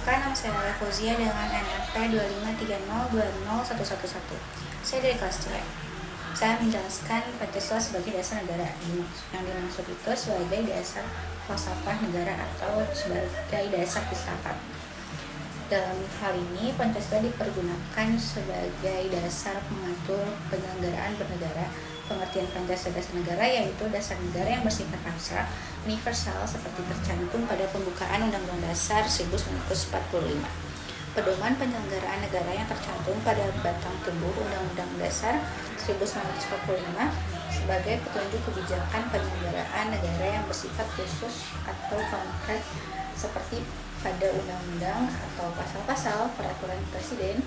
Perkenalkan, nama saya Lela Fauzia dengan NPM 2530201111. Saya dari kelas C. Saya menjelaskan Pancasila sebagai dasar negara. Yang dimaksud itu sebagai dasar falsafah negara atau sebagai dasar filsafat. Dalam hal ini, Pancasila dipergunakan sebagai dasar mengatur penyelenggaraan bernegara. Pengertian Pancasila dasar negara yaitu dasar negara yang bersifat abstrak, universal seperti tercantum pada pembukaan Undang-Undang Dasar 1945. Pedoman penyelenggaraan negara yang tercantum pada batang tubuh Undang-Undang Dasar 1945 sebagai petunjuk kebijakan penyelenggaraan negara yang bersifat khusus atau konkret seperti pada undang-undang atau pasal-pasal peraturan presiden.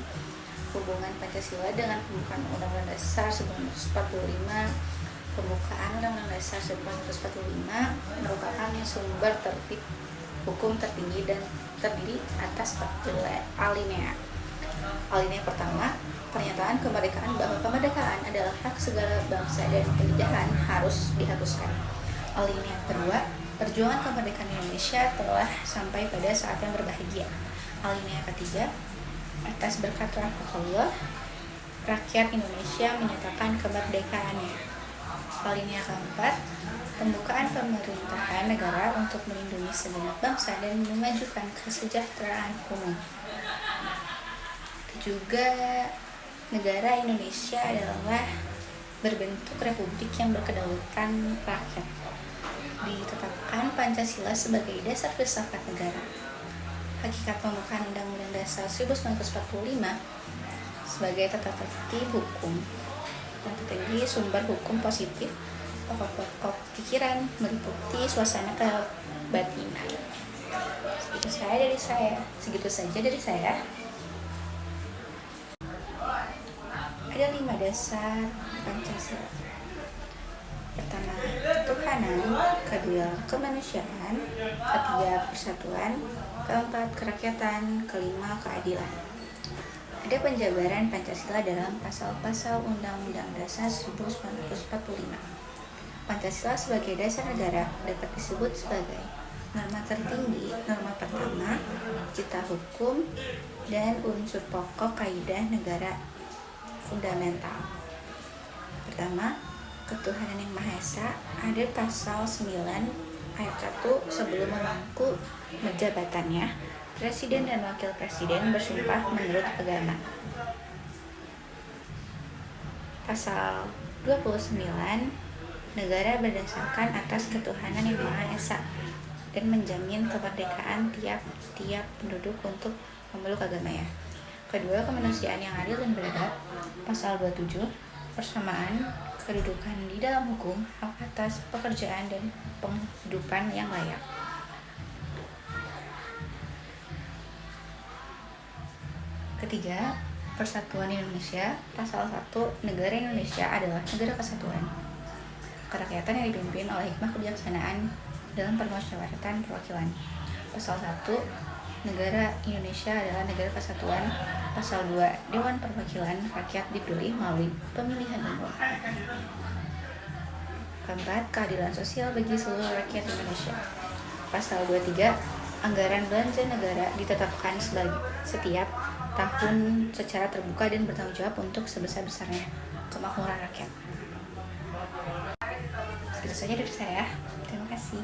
Hubungan Pancasila dengan pembukaan Undang-Undang Dasar 1945. Pembukaan Undang-Undang Dasar 1945 merupakan sumber tertib hukum tertinggi dan terdiri atas 4 alinea. Alinea pertama, pernyataan kemerdekaan bahwa kemerdekaan adalah hak segala bangsa dan penjajahan harus dihapuskan. Alinea kedua, perjuangan kemerdekaan Indonesia telah sampai pada saat yang berbahagia. Alinea ketiga, atas berkat rahmat Allah, rakyat Indonesia menyatakan kemerdekaannya. Alinea keempat, pembukaan pemerintahan negara untuk melindungi segenap bangsa dan memajukan kesejahteraan umum. Juga negara Indonesia adalah berbentuk republik yang berkedaulatan rakyat. Ditetapkan Pancasila sebagai dasar filsafat negara. Hakikat pembukaan Undang-Undang Dasar 1945 sebagai tata tertib hukum. Yang tertinggi sumber hukum positif, pokok-pokok pikiran meliputi suasana kebatinan. Segitu saja dari saya. Ada 5 dasar Pancasila. Pertama, ketuhanan. Kedua, kemanusiaan. Ketiga, persatuan. Keempat, kerakyatan. Kelima, keadilan. Ada penjabaran Pancasila dalam pasal-pasal Undang-Undang Dasar 1945. Pancasila sebagai dasar negara dapat disebut sebagai norma tertinggi, norma pertama, cita hukum, dan unsur pokok kaidah negara fundamental. Pertama, ketuhanan yang Maha Esa. Ada pasal 9 ayat 1 sebelum memangku jabatannya, Presiden dan Wakil Presiden bersumpah menurut agama. Pasal 29, negara berdasarkan atas ketuhanan yang Maha Esa dan menjamin kemerdekaan tiap-tiap penduduk untuk memeluk agamanya. Kedua, kemanusiaan yang adil dan beradab. Pasal 27, persamaan kedudukan di dalam hukum, hak atas pekerjaan dan penghidupan yang layak. Ketiga, persatuan Indonesia. Pasal 1, negara Indonesia adalah negara kesatuan. Kerakyatan yang dipimpin oleh hikmah kebijaksanaan dalam permusyawaratan perwakilan. Pasal 1, negara Indonesia adalah negara kesatuan. Pasal 2, Dewan Perwakilan Rakyat dipilih melalui pemilihan umum. Keempat, keadilan sosial bagi seluruh rakyat Indonesia. Pasal 23, anggaran belanja negara ditetapkan setiap tahun secara terbuka dan bertanggung jawab untuk sebesar-besarnya kemakmuran rakyat. Segitu saja dari saya. Terima kasih.